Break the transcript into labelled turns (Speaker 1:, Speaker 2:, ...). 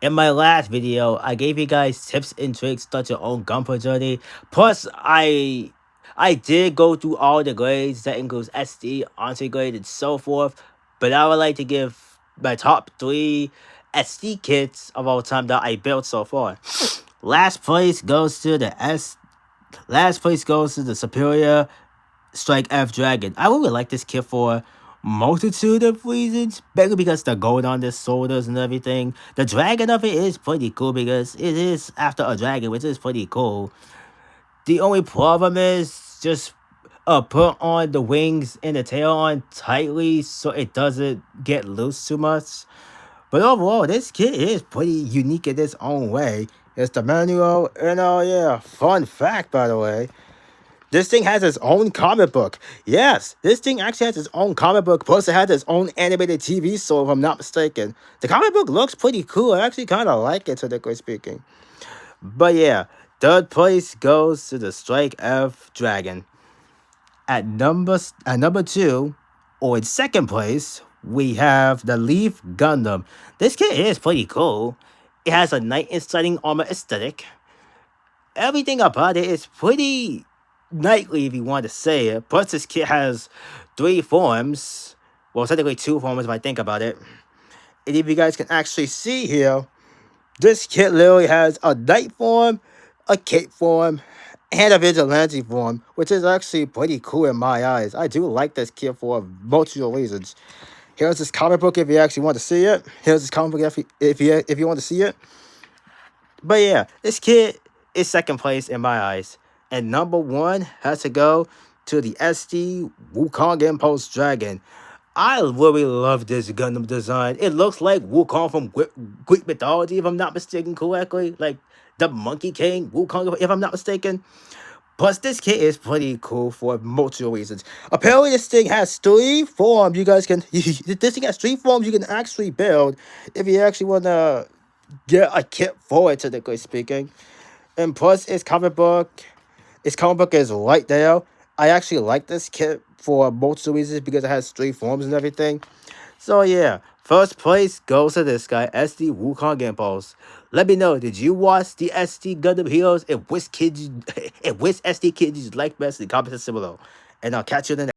Speaker 1: In my last video, I gave you guys tips and tricks to start your own Gunpla journey. Plus, I did go through all the grades that includes SD, Entree grade, and so forth. But I would like to give my top 3 SD kits of all time that I built so far. Last place goes to the Last place goes to the Superior Strike F Dragon. I really like this kit for multitude of reasons. Mainly because the gold on the shoulders and everything. The dragon of it is pretty cool because it is after a dragon, which is pretty cool. The only problem is just put on the wings and the tail on tightly so it doesn't get loose too much. But overall, this kit is pretty unique in its own way. It's the manual, and oh yeah, fun fact by the way. This thing has its own comic book. Yes, this thing actually has its own comic book, plus it has its own animated TV show, if I'm not mistaken. The comic book looks pretty cool. I actually kind of like it, technically speaking. But yeah, third place goes to the Strike F Dragon. At number 2, or in second place, we have the Leaf Gundam. This kit is pretty cool. It has a knight in shining armor aesthetic. Everything about it is pretty knightly, if you want to say it. Plus, this kit has 3 forms. Well, technically 2 forms if I think about it. And if you guys can actually see here, this kit literally has a knight form, a cape form, and a vigilante form, which is actually pretty cool in my eyes. I do like this kit for multiple reasons. Here's this comic book if you actually want to see it. Here's this comic book if you want to see it. But yeah, this kit is second place in my eyes. And number 1 has to go to the SD Wukong Impulse Dragon. I really love this Gundam design. It looks like Wukong from Greek mythology, if I'm not mistaken correctly. Like the Monkey King Wukong, if I'm not mistaken. Plus, this kit is pretty cool for multiple reasons. Apparently, this thing has 3 forms. You guys can. This thing has 3 forms you can actually build if you actually want to get a kit for it, technically speaking. And plus, its comic book is right there. I actually like this kit for multiple reasons because it has 3 forms and everything. So yeah, first place goes to this guy, SD Wukong Impulse. Let me know, did you watch the SD Gundam Heroes and which SD kid you like best in the comments below? And I'll catch you in the next.